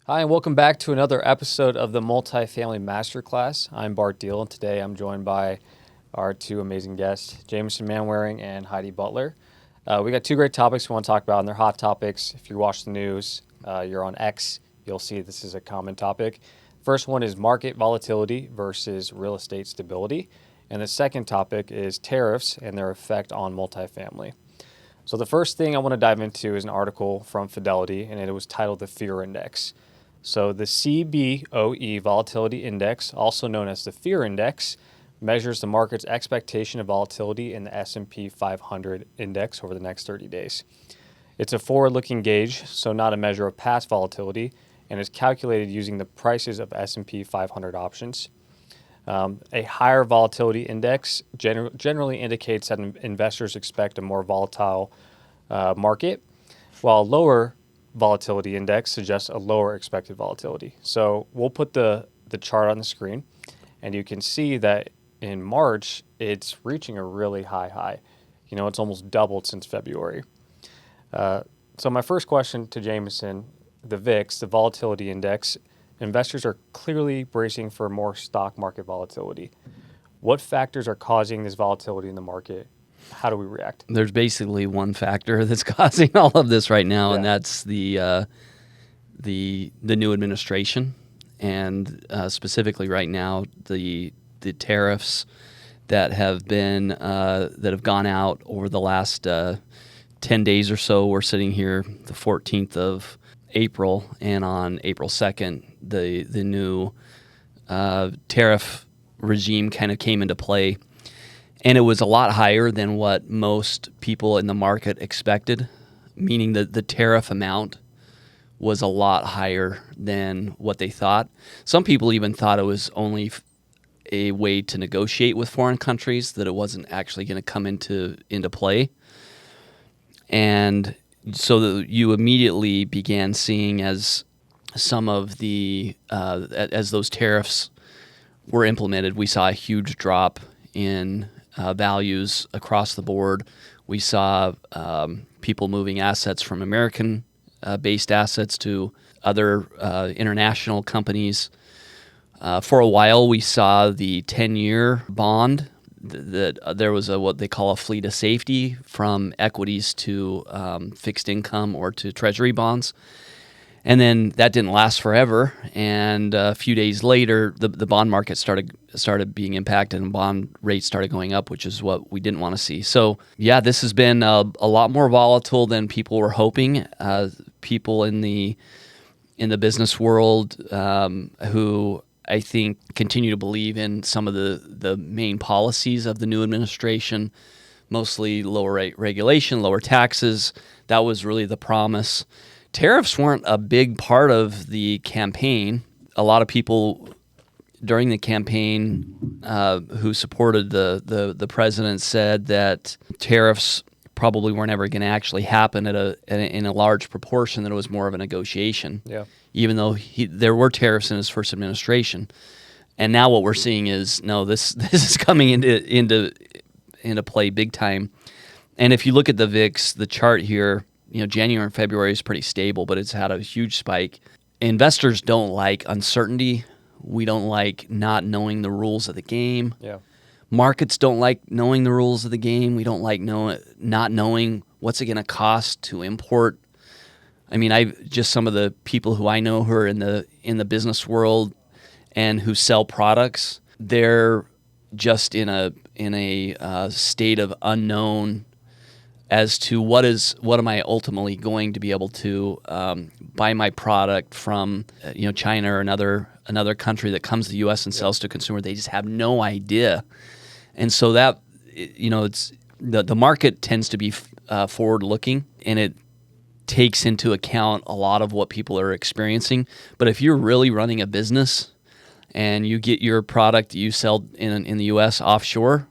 Hi, and welcome back to another episode of the Multifamily Masterclass. I'm Bart Deal, and today I'm joined by our two amazing guests, Jamison Manwaring and Heidi Butler. We got two great topics we want to talk about, and they're hot topics. If you watch the news, you're on X, you'll see this is a common topic. First one is market volatility versus real estate stability, and the second topic is tariffs and their effect on multifamily. So the first thing I want to dive into is an article from Fidelity, and it was titled The Fear Index. So the CBOE Volatility Index, also known as the Fear Index, measures the market's expectation of volatility in the S&P 500 index over the next 30 days. It's a forward-looking gauge, so not a measure of past volatility, and is calculated using the prices of S&P 500 options. A higher volatility index generally indicates that investors expect a more volatile market, while lower volatility index suggests a lower expected volatility. So we'll put the chart on the screen, and you can see that in March, it's reaching a really high. It's almost doubled since February. So my first question to Jamison, the VIX, the volatility index, investors are clearly bracing for more stock market volatility. What factors are causing this volatility in the market? How do we react? There's basically one factor that's causing all of this right now, and that's the new administration, and specifically right now the tariffs that have gone out over the last 10 days or so. We're sitting here the 14th of April, and on April 2nd, the new tariff regime kind of came into play. And it was a lot higher than what most people in the market expected, meaning that the tariff amount was a lot higher than what they thought. Some people even thought it was only a way to negotiate with foreign countries, that it wasn't actually going to come into play. And so you immediately began seeing, as some of the as those tariffs were implemented, we saw a huge drop in values across the board. We saw people moving assets from American-based assets to other international companies. For a while, we saw the 10-year bond. There was what they call a fleet of safety from equities to fixed income or to treasury bonds. And then that didn't last forever, and a few days later, the bond market started being impacted, and bond rates started going up, which is what we didn't want to see. So, yeah, this has been a lot more volatile than people were hoping. People in the business world who I think continue to believe in some of the main policies of the new administration, mostly lower regulation, lower taxes. That was really the promise. Tariffs weren't a big part of the campaign. A lot of people during the campaign who supported the president said that tariffs probably weren't ever going to actually happen in a large proportion, that it was more of a negotiation. Yeah. Even though there were tariffs in his first administration. And now what we're seeing is, no, this is coming into play big time. And if you look at the VIX, the chart here, January and February is pretty stable, but it's had a huge spike. Investors don't like uncertainty. We don't like not knowing the rules of the game. Yeah. Markets don't like knowing the rules of the game. We don't like not knowing what's it going to cost to import. I mean, some of the people who I know who are in the business world and who sell products, they're just in a state of unknown as to what am I ultimately going to be able to buy my product from, China or another country that comes to the U.S. and sells to a consumer. They just have no idea, and so that it's the market tends to be forward looking, and it takes into account a lot of what people are experiencing. But if you're really running a business and you get your product you sell in the U.S. offshore,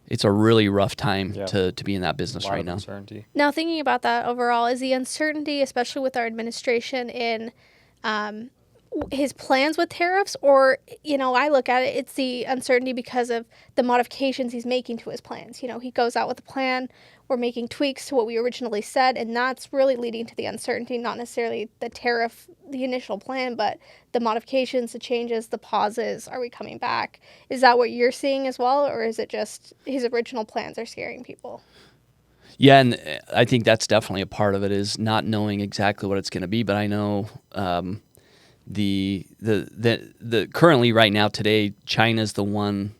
it's a really rough time to be in that business right now. Uncertainty. Now, thinking about that overall, is the uncertainty, especially with our administration, in his plans with tariffs, or, I look at it, it's the uncertainty because of the modifications he's making to his plans. He goes out with a plan, we're making tweaks to what we originally said, and that's really leading to the uncertainty, not necessarily the tariff, the initial plan, but the modifications, the changes, the pauses. Are we coming back? Is that what you're seeing as well, or is it just his original plans are scaring people? Yeah, and I think that's definitely a part of it, is not knowing exactly what it's going to be. But I know the currently right now today, China's the one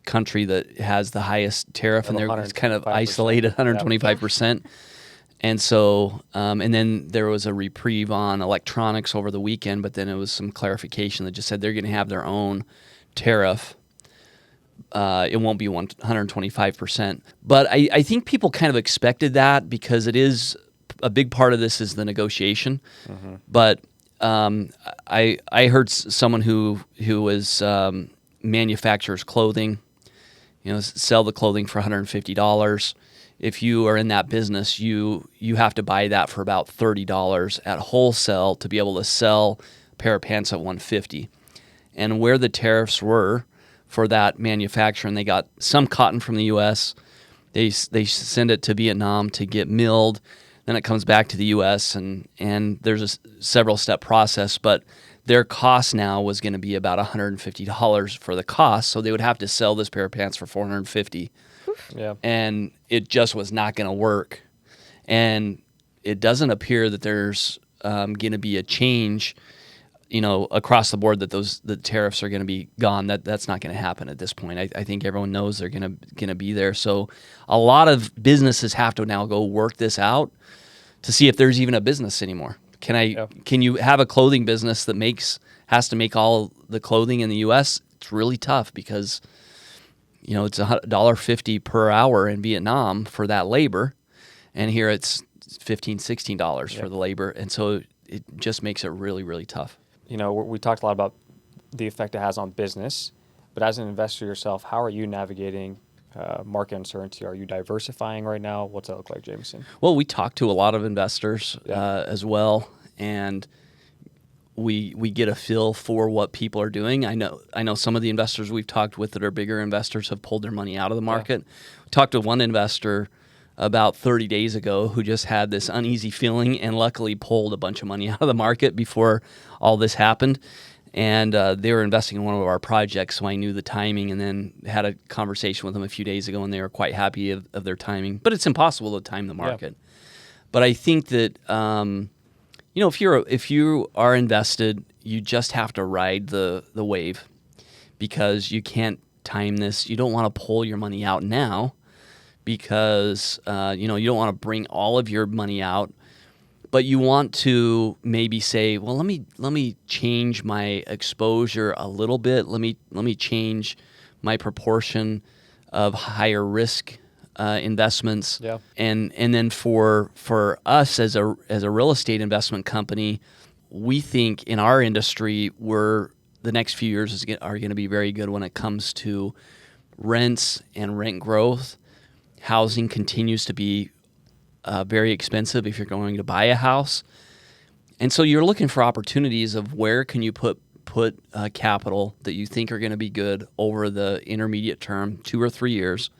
country that has the highest tariff, and it's kind of isolated, 125%. And so, and then there was a reprieve on electronics over the weekend, but then it was some clarification that just said they're going to have their own tariff. It won't be 125%. But I think people kind of expected that, because it is a big part of this is the negotiation. Mm-hmm. But I heard someone who was manufactures clothing, sell the clothing for $150. If you are in that business, you have to buy that for about $30 at wholesale to be able to sell a pair of pants at $150. And where the tariffs were for that manufacturer, and they got some cotton from the U.S., they send it to Vietnam to get milled, then it comes back to the U.S., and there's a several-step process, but their cost now was going to be about $150 for the cost, so they would have to sell this pair of pants for $450. Yeah. And it just was not going to work. And it doesn't appear that there's going to be a change, across the board, that the tariffs are going to be gone. That's not going to happen at this point. I think everyone knows they're going to be there. So a lot of businesses have to now go work this out to see if there's even a business anymore. Can you have a clothing business that has to make all the clothing in the U.S.? It's really tough, because it's $1.50 per hour in Vietnam for that labor, and here it's $15, $16 for the labor, and so it just makes it really, really tough. We talked a lot about the effect it has on business, but as an investor yourself, how are you navigating market uncertainty? Are you diversifying right now? What's that look like, Jamison? Well, we talk to a lot of investors as well, and we get a feel for what people are doing. I know some of the investors we've talked with that are bigger investors have pulled their money out of the market. We talked to one investor about 30 days ago who just had this uneasy feeling and luckily pulled a bunch of money out of the market before all this happened. And they were investing in one of our projects, so I knew the timing, and then had a conversation with them a few days ago, and they were quite happy of their timing. But it's impossible to time the market. Yeah. But I think that if you are invested, you just have to ride the wave, because you can't time this. You don't want to pull your money out now, because you don't want to bring all of your money out. But you want to maybe say, well, let me change my exposure a little bit. Let me change my proportion of higher risk investments. Yeah. And then for us as a real estate investment company, we think in our industry the next few years are going to be very good when it comes to rents and rent growth. Housing continues to be very expensive if you're going to buy a house. And so you're looking for opportunities of where can you put capital that you think are going to be good over the intermediate term, 2 or 3 years,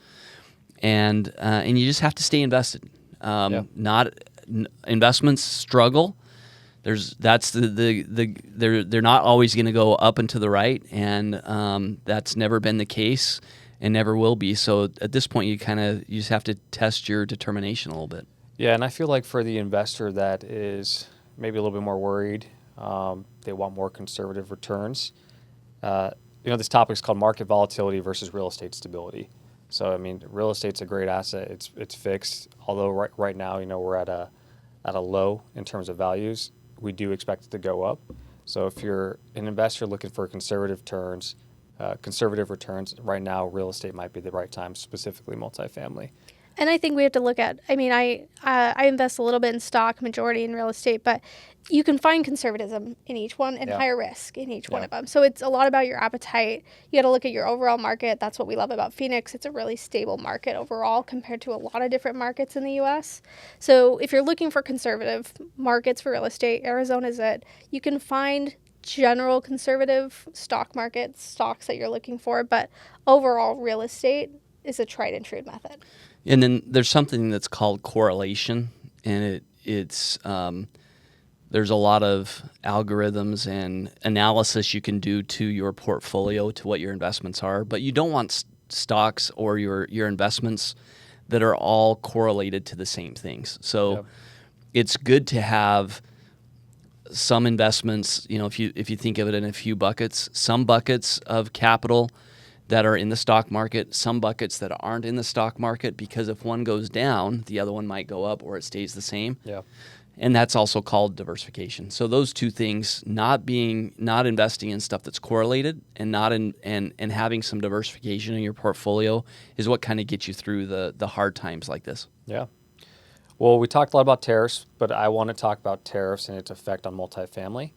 and you just have to stay invested. Investments struggle. They're not always going to go up and to the right, and that's never been the case and never will be. So at this point, you just have to test your determination a little bit. Yeah, and I feel like for the investor that is maybe a little bit more worried, they want more conservative returns. This topic is called market volatility versus real estate stability. So, real estate's a great asset. It's fixed. Although right now, we're at a low in terms of values. We do expect it to go up. So if you're an investor looking for conservative returns, right now, real estate might be the right time, specifically multifamily. And I think we have to look at, I invest a little bit in stock, majority in real estate, but you can find conservatism in each one and higher risk in each one of them. So it's a lot about your appetite. You got to look at your overall market. That's what we love about Phoenix. It's a really stable market overall compared to a lot of different markets in the U.S. So if you're looking for conservative markets for real estate, Arizona's it. You can find general conservative stock market stocks that you're looking for, but overall real estate is a tried and true method. And then there's something that's called correlation, and it's there's a lot of algorithms and analysis you can do to your portfolio, to what your investments are, but you don't want stocks or your investments that are all correlated to the same things. So it's good to have some investments, if you think of it in a few buckets, some buckets of capital that are in the stock market, some buckets that aren't in the stock market, because if one goes down, the other one might go up, or it stays the same. Yeah. And that's also called diversification. So those two things, not investing in stuff that's correlated and and having some diversification in your portfolio, is what kind of gets you through the hard times like this. Yeah. Well, we talked a lot about tariffs, but I want to talk about tariffs and its effect on multifamily.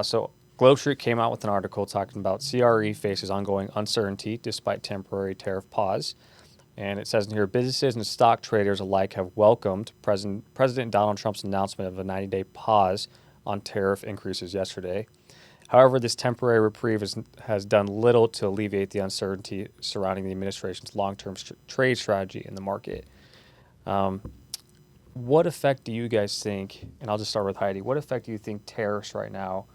So Globe Street came out with an article talking about CRE faces ongoing uncertainty despite temporary tariff pause. And it says in here, businesses and stock traders alike have welcomed President Donald Trump's announcement of a 90-day pause on tariff increases yesterday. However, this temporary reprieve has done little to alleviate the uncertainty surrounding the administration's long-term trade strategy in the market. What effect do you guys think, and I'll just start with Heidi, what effect do you think tariffs right now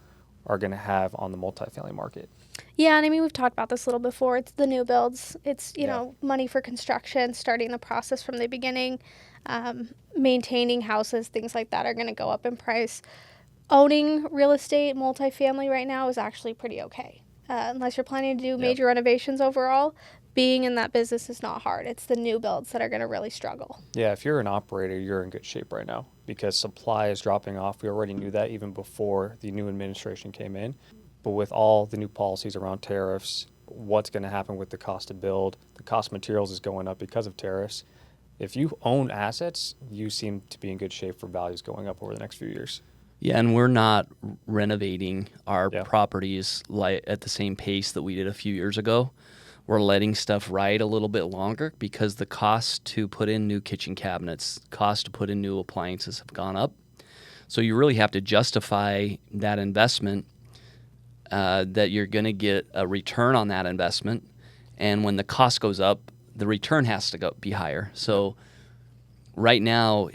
are going to have on the multifamily market? Yeah, and I mean, we've talked about this a little before. It's the new builds. It's, money for construction, starting the process from the beginning, maintaining houses, things like that are going to go up in price. Owning real estate, multifamily right now is actually pretty okay. Unless you're planning to do major renovations overall, being in that business is not hard. It's the new builds that are going to really struggle. Yeah, if you're an operator, you're in good shape right now because supply is dropping off. We already knew that even before the new administration came in. But with all the new policies around tariffs, what's going to happen with the cost to build? The cost of materials is going up because of tariffs. If you own assets, you seem to be in good shape for values going up over the next few years. Yeah, and we're not renovating our properties at the same pace that we did a few years ago. We're letting stuff ride a little bit longer because the cost to put in new kitchen cabinets, cost to put in new appliances have gone up. So you really have to justify that investment, that you're going to get a return on that investment. And when the cost goes up, the return has to be higher. So right now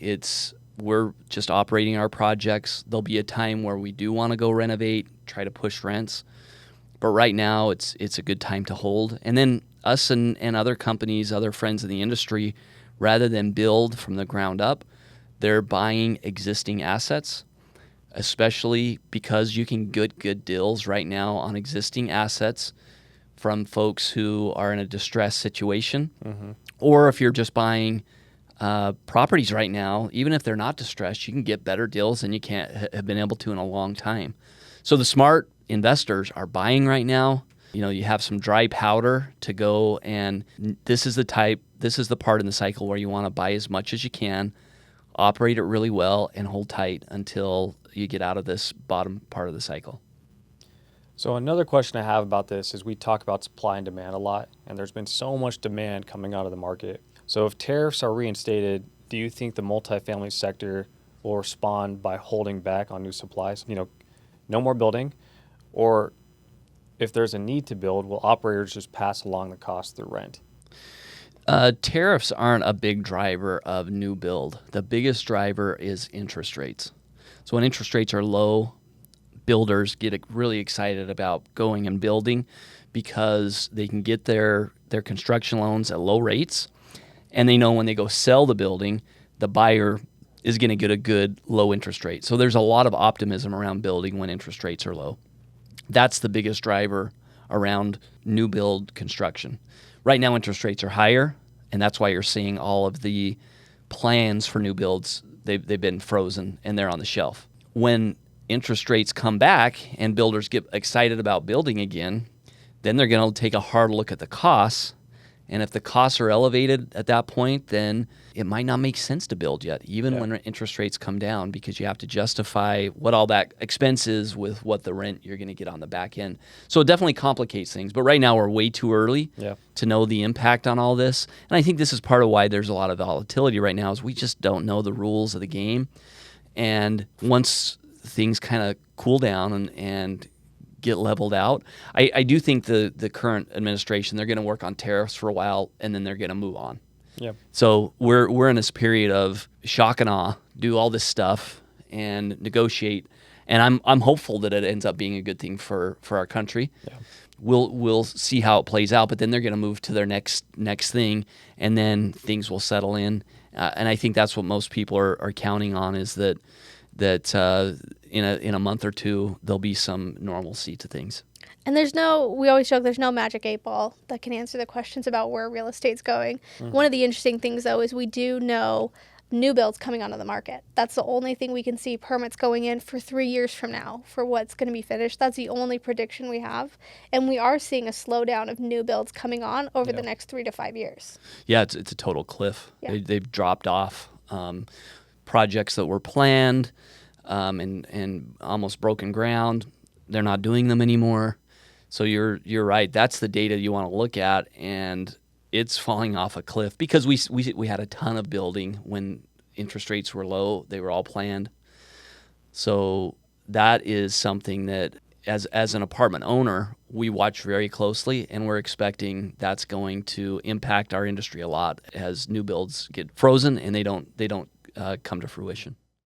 we're just operating our projects. There'll be a time where we do want to go renovate, try to push rents. But right now it's a good time to hold. And then us and other companies, other friends in the industry, rather than build from the ground up, they're buying existing assets, especially because you can get good deals right now on existing assets from folks who are in a distressed situation. Mm-hmm. Or if you're just buying properties right now, even if they're not distressed, you can get better deals than you have been able to in a long time. So the smart investors are buying right now. You have some dry powder to go, and this is the part in the cycle where you want to buy as much as you can, operate it really well, and hold tight until you get out of this bottom part of the cycle. So another question I have about this is we talk about supply and demand a lot, and there's been so much demand coming out of the market. So if tariffs are reinstated, do you think the multifamily sector will respond by holding back on new supplies? No more building, or if there's a need to build, will operators just pass along the cost through rent? Tariffs aren't a big driver of new build. The biggest driver is interest rates. So when interest rates are low, builders get really excited about going and building because they can get their construction loans at low rates, and they know when they go sell the building, the buyer is going to get a good low interest rate. So there's a lot of optimism around building when interest rates are low. That's the biggest driver around new build construction. Right now, interest rates are higher, and that's why you're seeing all of the plans for new builds, they've been frozen and they're on the shelf. When interest rates come back and builders get excited about building again, then they're going to take a hard look at the costs. And if the costs are elevated at that point, then it might not make sense to build yet, even when interest rates come down, because you have to justify what all that expense is with what the rent you're going to get on the back end. So it definitely complicates things. But right now we're way too early to know the impact on all this. And I think this is part of why there's a lot of volatility right now, is we just don't know the rules of the game. And once things kind of cool down and get leveled out. I do think the current administration, they're going to work on tariffs for a while, and then they're going to move on. Yeah. So we're in this period of shock and awe, do all this stuff and negotiate, and I'm hopeful that it ends up being a good thing for our country. Yeah. We'll see how it plays out, but then they're going to move to their next thing, and then things will settle in. And I think that's what most people are counting on, is that in a month or two there'll be some normalcy to things. And we always joke, there's no magic 8 ball that can answer the questions about where real estate's going. Mm-hmm. One of the interesting things, though, is we do know new builds coming onto the market. That's the only thing we can see permits going in for 3 years from now for what's going to be finished. That's the only prediction we have. And we are seeing a slowdown of new builds coming on over the next 3 to 5 years. Yeah, it's a total cliff. Yeah. They've dropped off. Projects that were planned and almost broken ground, they're not doing them anymore. So you're right. That's the data you want to look at, and it's falling off a cliff because we had a ton of building when interest rates were low. They were all planned. So that is something that as an apartment owner, we watch very closely, and we're expecting that's going to impact our industry a lot as new builds get frozen and they don't come to fruition.